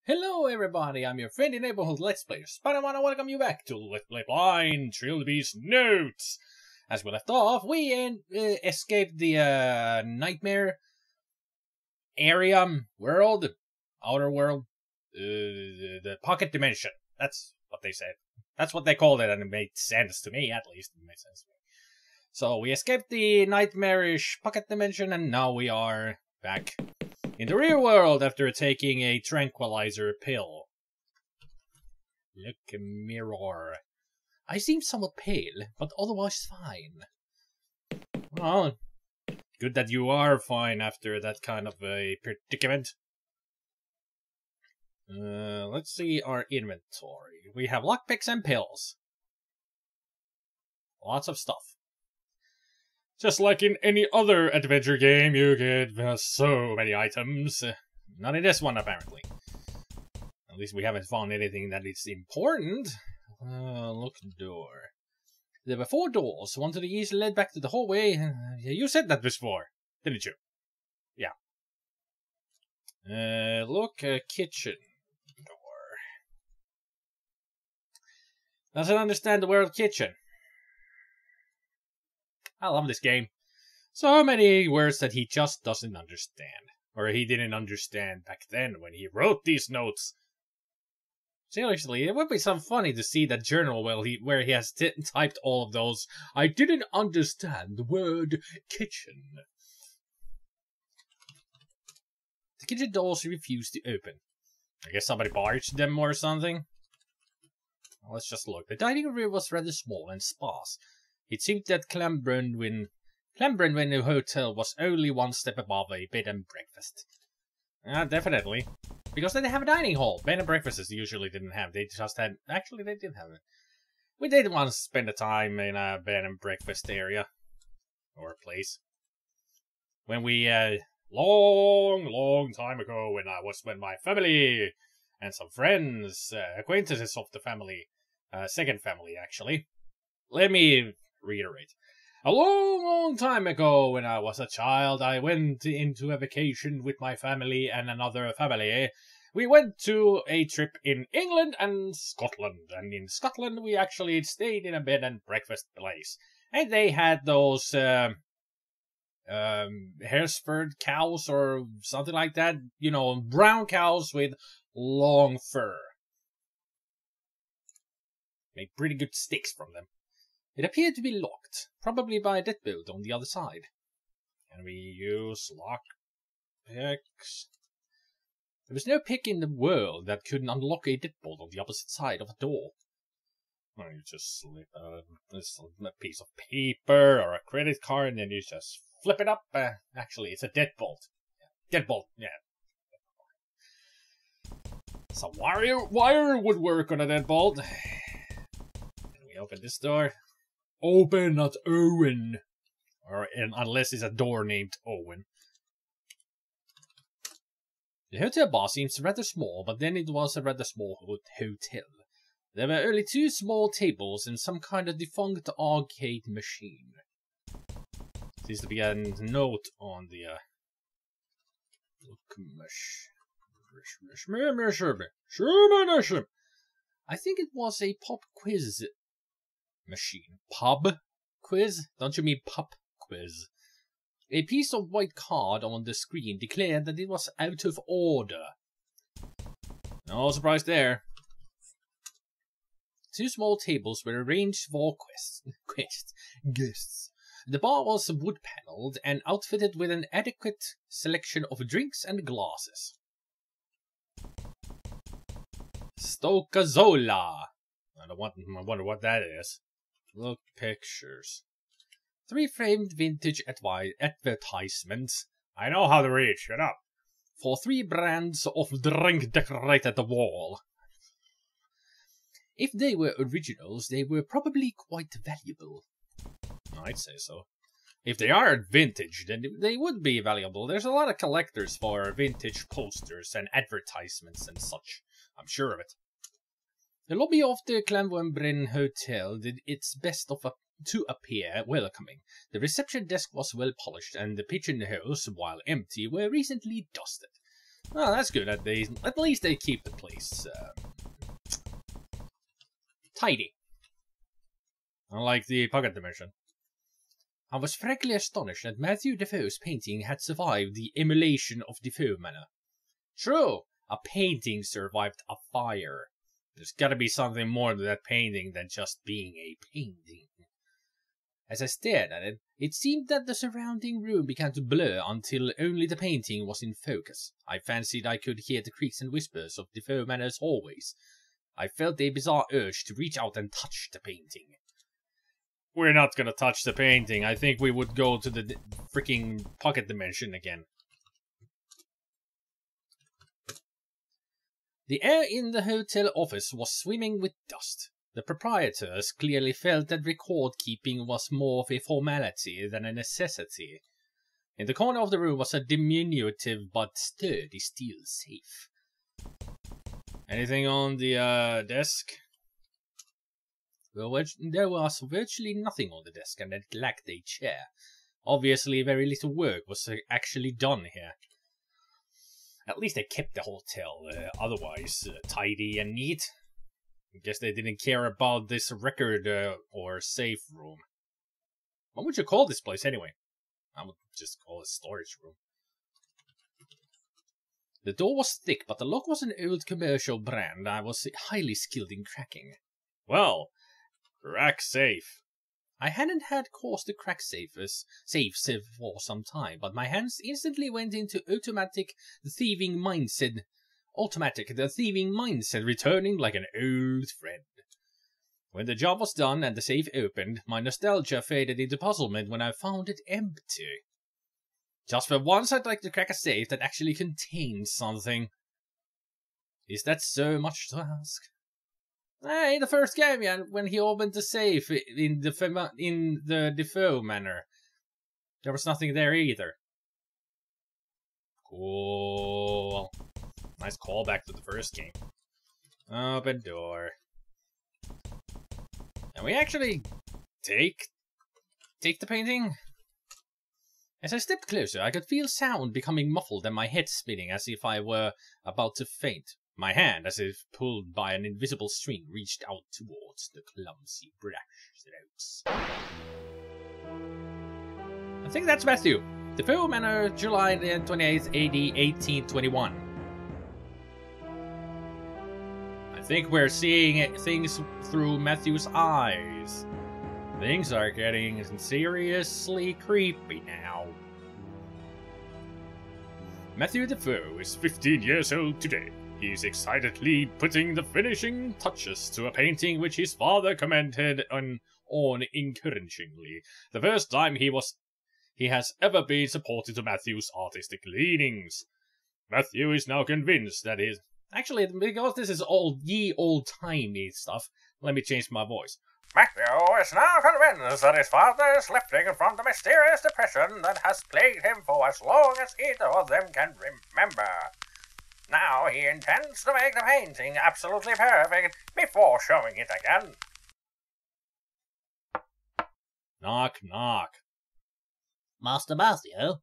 Hello everybody, I'm your friendly neighborhood Let's Player, SpiderMwa, and welcome you back to Let's Play Blind Trilby's Notes! As we left off, we escaped the nightmare area, world, outer world, the pocket dimension. That's what they said. That's what they called it, and it made sense to me, at least. It made sense to me. So we escaped the nightmarish pocket dimension, and now we are back in the real world after taking a tranquilizer pill. Look, a mirror. I seem somewhat pale, but otherwise fine. Well, good that you are fine after that kind of a predicament. Let's see our inventory. We have lockpicks and pills. Lots of stuff. Just like in any other adventure game, you get so many items. Not in this one, apparently. At least we haven't found anything that is important. Look door. There were 4 doors. One to the east led back to the hallway. You said that before, didn't you? Yeah. Look, kitchen door. Doesn't understand the word kitchen. I love this game. So many words that he just doesn't understand. Or he didn't understand back then when he wrote these notes. Seriously, it would be some funny to see that journal where he has typed all of those. I didn't understand the word kitchen. The kitchen doors refused to open. I guess somebody barged them or something. Let's just look. The dining room was rather small and sparse. It seemed that Clambrandwin Hotel was only one step above a bed and breakfast. Definitely. Because they didn't have a dining hall. Bed and breakfasts usually didn't have. They just had... Actually, they did have it. We did once spend a time in a bed and breakfast area. Or place. When we, long time ago, when I was with my family and some friends, acquaintances of the family. Second family, actually. Let me reiterate. A long time ago, when I was a child, I went into a vacation with my family and another family. We went to a trip in England and Scotland, and in Scotland we actually stayed in a bed and breakfast place. And they had those Hereford cows or something like that, you know, brown cows with long fur. Make pretty good sticks from them. It appeared to be locked, probably by a deadbolt on the other side. Can we use lock picks? There was no pick in the world that could unlock a deadbolt on the opposite side of a door. Well, you just slip a piece of paper or a credit card and then you just flip it up. Actually, it's a deadbolt. Deadbolt, yeah. Some wire would work on a deadbolt. Can we open this door? Open, not Owen. Or unless it's a door named Owen. The hotel bar seems rather small, but then it was a rather small hotel. There were only 2 small tables and some kind of defunct arcade machine. Seems to be a note on the I think it was a pop quiz machine. Pub quiz? Don't you mean pop quiz? A piece of white card on the screen declared that it was out of order. No surprise there. 2 small tables were arranged for guests. The bar was wood-paneled and outfitted with an adequate selection of drinks and glasses. Stokazola. I wonder what that is. Look pictures. 3 framed vintage advertisements. I know how to read, shut up. For 3 brands of drink decorated the wall. If they were originals, they were probably quite valuable. I'd say so. If they are vintage, then they would be valuable. There's a lot of collectors for vintage posters and advertisements and such. I'm sure of it. The lobby of the Clambrandwin Hotel did its best to appear welcoming. The reception desk was well polished, and the pigeonholes, while empty, were recently dusted. Oh, that's good. At least they keep the place tidy. Unlike the pocket dimension. I was frankly astonished that Matthew Defoe's painting had survived the immolation of Defoe Manor. True, a painting survived a fire. There's gotta be something more to that painting than just being a painting. As I stared at it, it seemed that the surrounding room began to blur until only the painting was in focus. I fancied I could hear the creaks and whispers of Defoe Manor's hallways. I felt a bizarre urge to reach out and touch the painting. We're not gonna touch the painting. I think we would go to the freaking pocket dimension again. The air in the hotel office was swimming with dust. The proprietors clearly felt that record-keeping was more of a formality than a necessity. In the corner of the room was a diminutive but sturdy steel safe. Anything on the desk? Well, there was virtually nothing on the desk, and it lacked a chair. Obviously, very little work was actually done here. At least they kept the hotel otherwise tidy and neat. I guess they didn't care about this record or safe room. What would you call this place anyway? I would just call it storage room. The door was thick, but the lock was an old commercial brand I was highly skilled in cracking. Well, crack safe. I hadn't had cause to crack safes for some time, but my hands instantly went into the thieving mindset, returning like an old friend. When the job was done and the safe opened, my nostalgia faded into puzzlement when I found it empty. Just for once, I'd like to crack a safe that actually contains something. Is that so much to ask? Hey, the first game, yeah, when he opened the safe in the Defoe Manor, there was nothing there either. Cool. Nice callback to the first game. Open door. And we actually take the painting? As I stepped closer, I could feel sound becoming muffled and my head spinning as if I were about to faint. My hand, as if pulled by an invisible string, reached out towards the clumsy brush strokes. I think that's Matthew. Defoe Manor, July 28th, AD 1821. I think we're seeing things through Matthew's eyes. Things are getting seriously creepy now. Matthew Defoe is 15 years old today. He is excitedly putting the finishing touches to a painting which his father commented on encouragingly. The first time he has ever been supportive to Matthew's artistic leanings. Matthew is now convinced that his... Actually, because this is old-timey stuff, let me change my voice. Matthew is now convinced that his father is lifting from the mysterious depression that has plagued him for as long as either of them can remember. Now he intends to make the painting absolutely perfect before showing it again. Knock, knock. Master Matthew,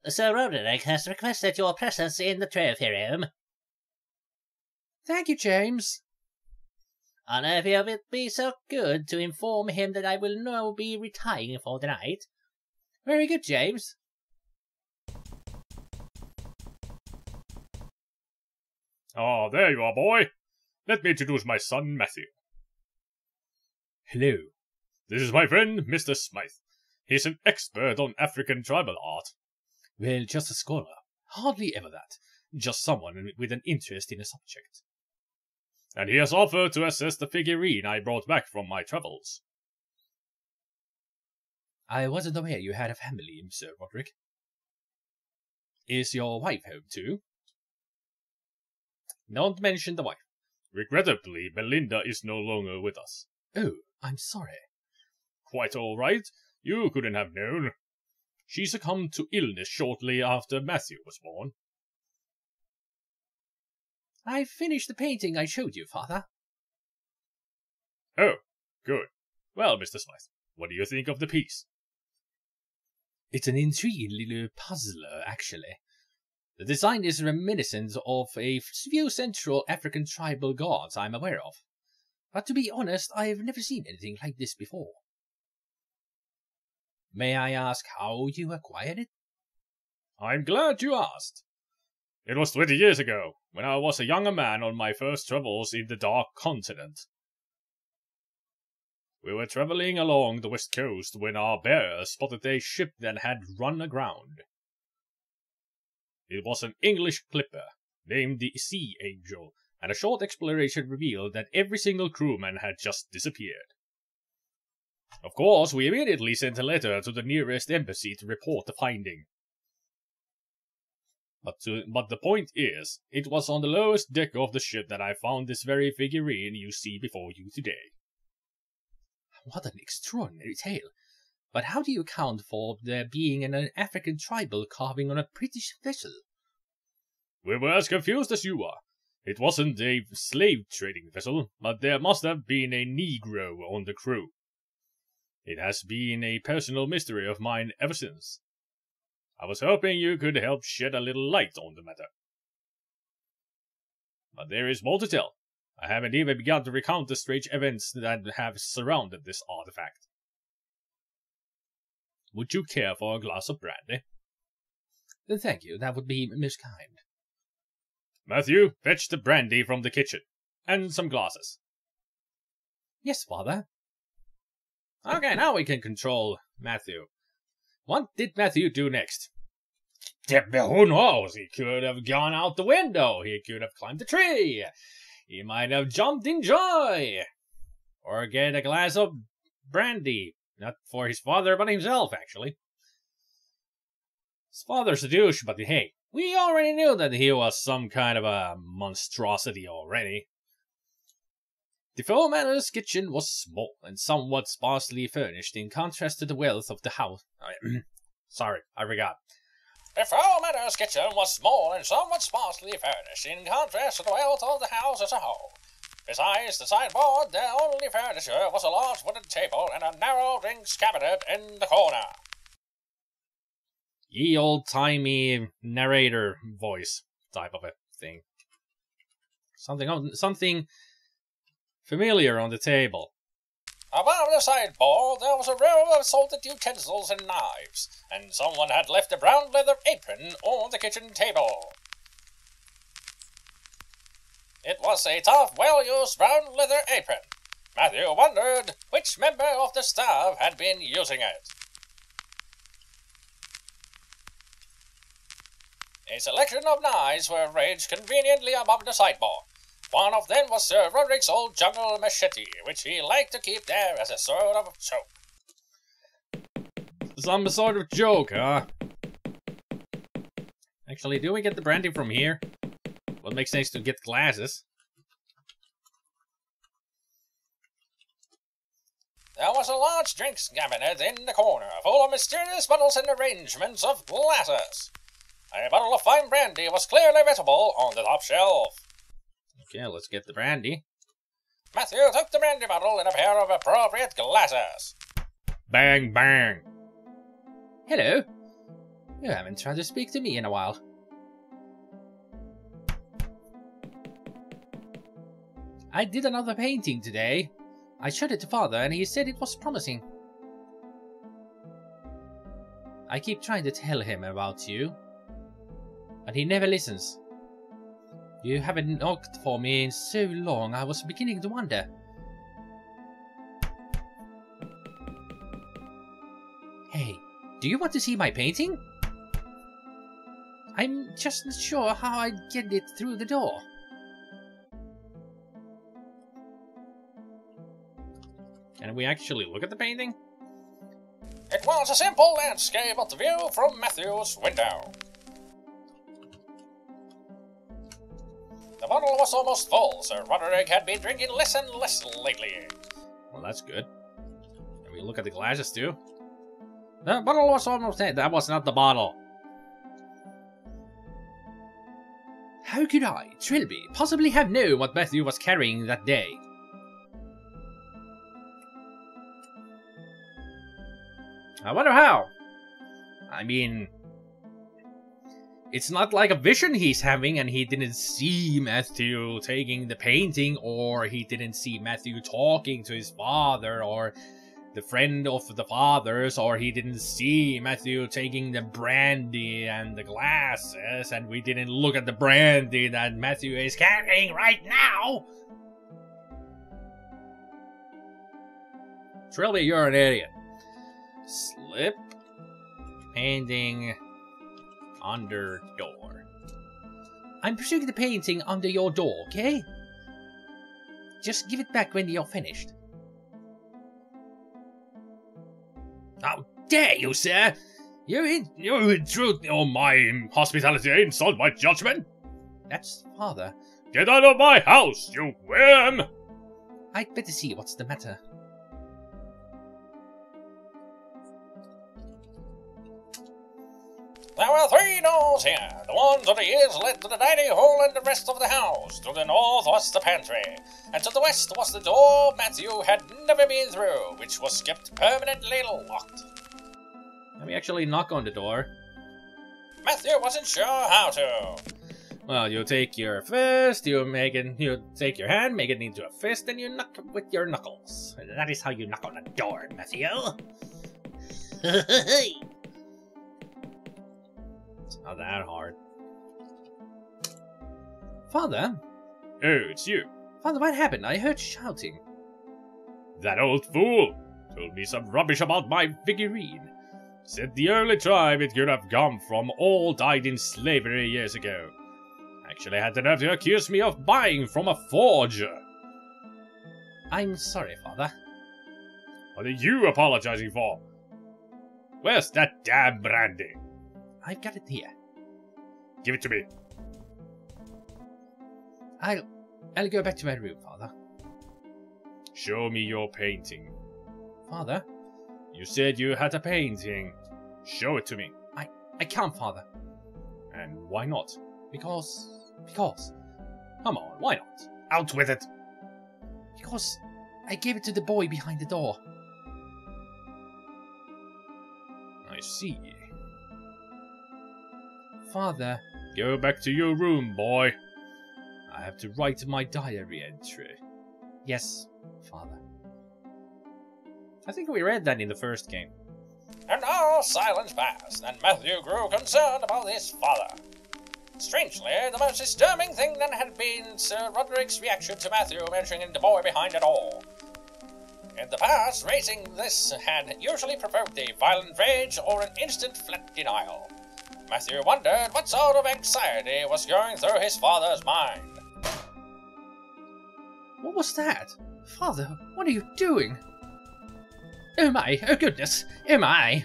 Sir Roderick has requested your presence in the trophy room. Thank you, James. And if you would be so good to inform him that I will now be retiring for the night. Very good, James. Ah, there you are, boy. Let me introduce my son, Matthew. Hello. This is my friend, Mr. Smythe. He's an expert on African tribal art. Well, just a scholar. Hardly ever that. Just someone with an interest in a subject. And he has offered to assess the figurine I brought back from my travels. I wasn't aware you had a family, Sir Roderick. Is your wife home too? Don't mention the wife. Regrettably, Belinda is no longer with us. Oh, I'm sorry. Quite all right. You couldn't have known. She succumbed to illness shortly after Matthew was born. I finished the painting I showed you, Father. Oh, good. Well, Mr. Smythe, what do you think of the piece? It's an intriguing little puzzler, actually. The design is reminiscent of a few Central African tribal gods I'm aware of. But to be honest, I've never seen anything like this before. May I ask how you acquired it? I'm glad you asked. It was 20 years ago, when I was a younger man on my first travels in the Dark Continent. We were traveling along the west coast when our bearers spotted a ship that had run aground. It was an English clipper, named the Sea Angel, and a short exploration revealed that every single crewman had just disappeared. Of course, we immediately sent a letter to the nearest embassy to report the finding. But the point is, it was on the lowest deck of the ship that I found this very figurine you see before you today. What an extraordinary tale. But how do you account for there being an African tribal carving on a British vessel? We were as confused as you are. It wasn't a slave trading vessel, but there must have been a Negro on the crew. It has been a personal mystery of mine ever since. I was hoping you could help shed a little light on the matter. But there is more to tell. I haven't even begun to recount the strange events that have surrounded this artifact. Would you care for a glass of brandy? Thank you, that would be most kind. Matthew, fetch the brandy from the kitchen. And some glasses. Yes, Father. Okay, now we can control Matthew. What did Matthew do next? Who knows? He could have gone out the window. He could have climbed the tree. He might have jumped in joy. Or get a glass of brandy. Not for his father, but himself, actually. His father's a douche, but hey, we already knew that he was some kind of a monstrosity already. The Foreman's kitchen was small and somewhat sparsely furnished in contrast to the wealth of the house. Sorry, I forgot. The Foreman's kitchen was small and somewhat sparsely furnished in contrast to the wealth of the house as a whole. Besides the sideboard, the only furniture was a large wooden table and a narrow drinks cabinet in the corner. Ye old-timey narrator voice type of a thing. Something familiar on the table. Above the sideboard, there was a row of assorted utensils and knives, and someone had left a brown leather apron on the kitchen table. It was a tough, well-used brown leather apron. Matthew wondered which member of the staff had been using it. A selection of knives were arranged conveniently above the sideboard. One of them was Sir Roderick's old jungle machete, which he liked to keep there as a sort of joke. Some sort of joke, huh? Actually, do we get the brandy from here? Well, it makes sense to get glasses. There was a large drinks cabinet in the corner, full of mysterious bottles and arrangements of glasses. A bottle of fine brandy was clearly visible on the top shelf. Okay, let's get the brandy. Matthew took the brandy bottle and a pair of appropriate glasses. Bang, bang. Hello. You haven't tried to speak to me in a while. I did another painting today. I showed it to Father and he said it was promising. I keep trying to tell him about you, but he never listens. You haven't knocked for me in so long, I was beginning to wonder. Hey, do you want to see my painting? I'm just not sure how I'd get it through the door. Can we actually look at the painting? It was a simple landscape of the view from Matthew's window. The bottle was almost full. Sir Roderick had been drinking less and less lately. Well, that's good. Can we look at the glasses too? The bottle was almost dead. That was not the bottle. How could I, Trilby, possibly have known what Matthew was carrying that day? I wonder how. I mean, It's not like a vision he's having and he didn't see Matthew taking the painting, or he didn't see Matthew talking to his father, or the friend of the father's, or he didn't see Matthew taking the brandy and the glasses, and we didn't look at the brandy that Matthew is carrying right now. Trilby, you're an idiot. Slip. Painting. Under door. I'm putting the painting under your door, okay? Just give it back when you're finished. How dare you, sir? You intrude on my hospitality and insult my judgment? That's father. Get out of my house, you worm! I'd better see what's the matter. There were 3 doors here. The one to the east led to the dining hall and the rest of the house. To the north was the pantry, and to the west was the door Matthew had never been through, which was kept permanently locked. Can we actually knock on the door? Matthew wasn't sure how to. Well, you take your fist, you take your hand, make it into a fist, and you knock with your knuckles. That is how you knock on a door, Matthew. It's not that hard. Father? Oh, it's you. Father, what happened? I heard shouting. That old fool told me some rubbish about my figurine. Said the only tribe it could have come from all died in slavery years ago. Actually had the nerve to accuse me of buying from a forger. I'm sorry, Father. What are you apologizing for? Where's that damn brandy? I've got it here. Give it to me. I'll go back to my room, Father. Show me your painting. Father? You said you had a painting. Show it to me. I can't, Father. And why not? Because... Come on, why not? Out with it! Because I gave it to the boy behind the door. I see. Father... Go back to your room, boy. I have to write my diary entry. Yes, Father. I think we read that in the first game. And now silence passed, and Matthew grew concerned about his father. Strangely, the most disturbing thing then had been Sir Roderick's reaction to Matthew mentioning the boy behind it all. In the past, raising this had usually provoked a violent rage or an instant flat denial. Matthew wondered what sort of anxiety was going through his father's mind. What was that? Father, what are you doing? Oh my, oh goodness, oh my.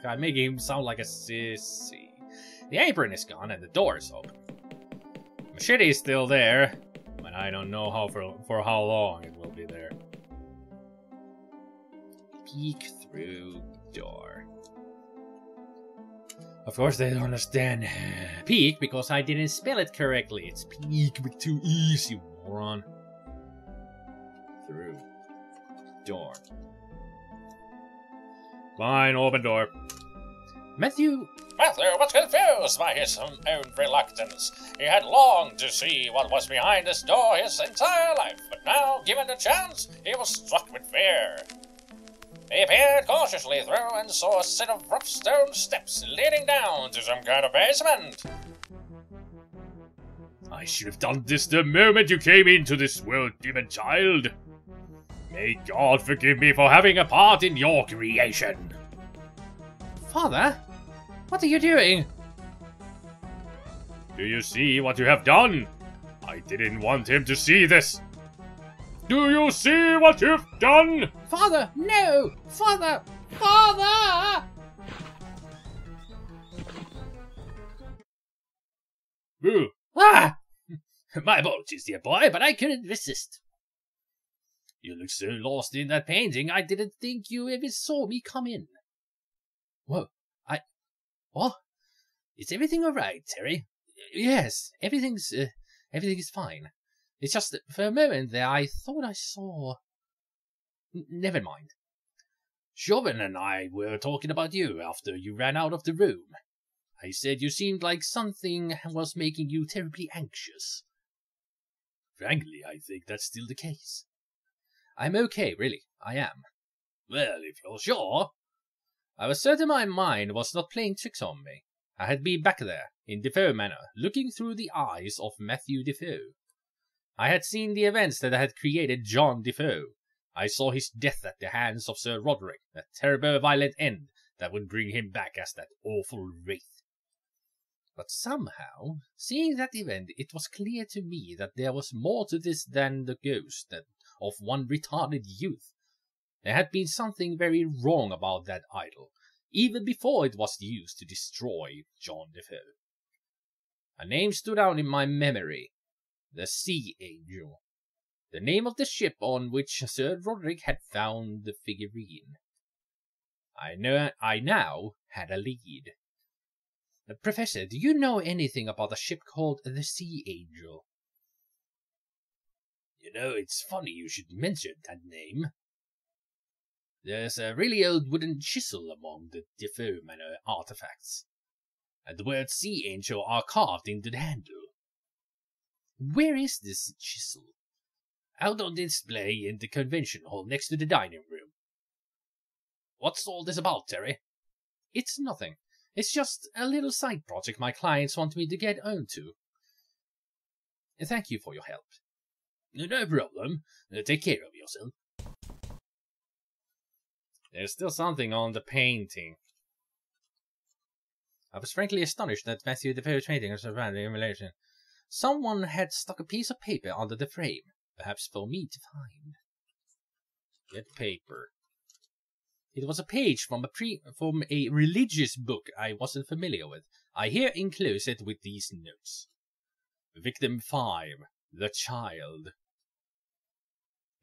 I'm making him sound like a sissy. The apron is gone and the door is open. Machete is still there, but I don't know for how long it will be there. Peek through door. Of course they don't understand peek because I didn't spell it correctly. It's peek with 2 E's, you moron. Through door. Fine, open door. Matthew Was confused by his own reluctance. He had longed to see what was behind this door his entire life, but now, given the chance, he was struck with fear. He peered cautiously through and saw a set of rough stone steps leading down to some kind of basement. I should have done this the moment you came into this world, demon child. May God forgive me for having a part in your creation. Father? What are you doing? Do you see what you have done? I didn't want him to see this. Do you see what you've done? Father, no! Father! Father! Boo. Ah! My apologies, dear boy, but I couldn't resist. You look so lost in that painting, I didn't think you ever saw me come in. Whoa, what? Is everything alright, Terry? Yes, everything is fine. It's just that for a moment there I thought I saw... Never mind. Chauvin and I were talking about you after you ran out of the room. I said you seemed like something was making you terribly anxious. Frankly, I think that's still the case. I'm okay, really. I am. Well, if you're sure. I was certain my mind was not playing tricks on me. I had been back there, in Defoe Manor, looking through the eyes of Matthew Defoe. I had seen the events that had created John Defoe. I saw his death at the hands of Sir Roderick, that terrible violent end that would bring him back as that awful wraith. But somehow, seeing that event, it was clear to me that there was more to this than the ghost of one retarded youth. There had been something very wrong about that idol, even before it was used to destroy John Defoe. A name stood out in my memory. The Sea Angel. The name of the ship on which Sir Roderick had found the figurine. I now had a lead. Professor, do you know anything about a ship called the Sea Angel? You know, it's funny you should mention that name. There's a really old wooden chisel among the Defoe Manor artifacts, and the words Sea Angel are carved into the handle. Where is this chisel? Out on display in the convention hall next to the dining room. What's all this about, Terry? It's nothing. It's just a little side project my clients want me to get onto. Thank you for your help. No problem. Take care of yourself. There's still something on the painting. I was frankly astonished that Matthew Defoe's painting was around the emulation. Someone had stuck a piece of paper under the frame, perhaps for me to find. Get paper. It was a page from a religious book I wasn't familiar with. I here enclose it with these notes. Victim 5. The Child.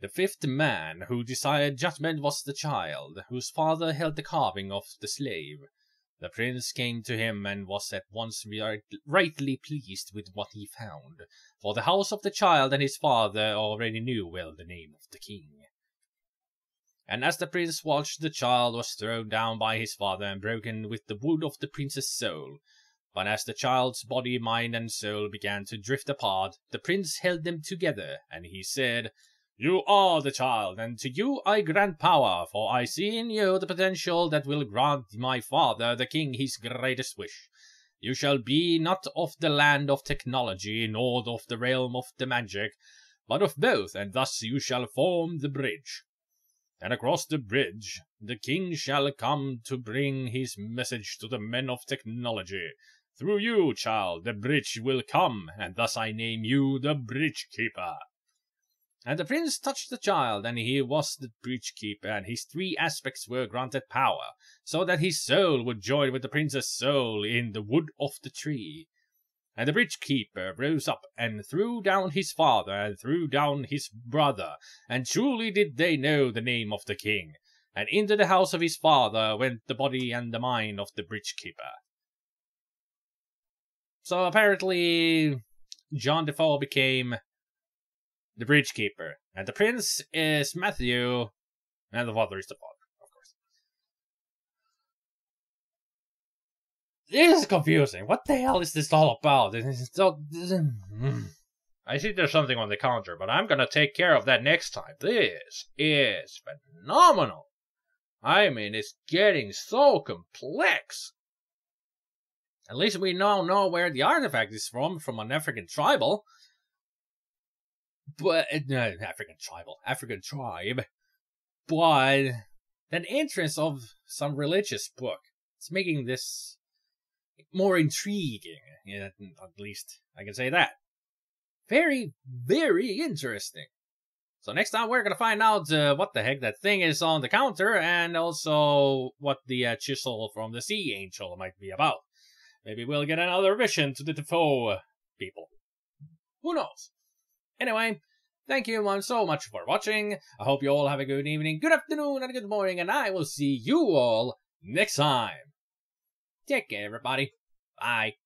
The fifth man who desired judgment was the child, whose father held the carving of the slave. The prince came to him and was at once rightly pleased with what he found, for the house of the child and his father already knew well the name of the king. And as the prince watched, the child was thrown down by his father and broken with the wood of the prince's soul. But as the child's body, mind, and soul began to drift apart, the prince held them together, and he said, "You are the child, and to you I grant power, for I see in you the potential that will grant my father, the king, his greatest wish. You shall be not of the land of technology, nor of the realm of the magic, but of both, and thus you shall form the bridge. And across the bridge, the king shall come to bring his message to the men of technology. Through you, child, the bridge will come, and thus I name you the Bridge Keeper." And the prince touched the child, and he was the bridge keeper, and his 3 aspects were granted power, so that his soul would join with the prince's soul in the wood of the tree. And the bridge keeper rose up, and threw down his father, and threw down his brother, and truly did they know the name of the king. And into the house of his father went the body and the mind of the bridge keeper. So apparently, John Defoe became the bridge keeper, and the prince is Matthew, and the father is the father, of course. This is confusing. What the hell is this all about? I see there's something on the counter, but I'm gonna take care of that next time. This is phenomenal. I mean, it's getting so complex. At least we now know where the artifact is from an African tribal. But, African tribe. But, an entrance of some religious book. It's making this more intriguing. Yeah, at least I can say that. Very, very interesting. So next time we're gonna find out what the heck that thing is on the counter, and also what the chisel from the Sea Angel might be about. Maybe we'll get another vision to the Defoe people. Who knows? Anyway, thank you so much for watching. I hope you all have a good evening, good afternoon, and good morning, and I will see you all next time. Take care, everybody. Bye.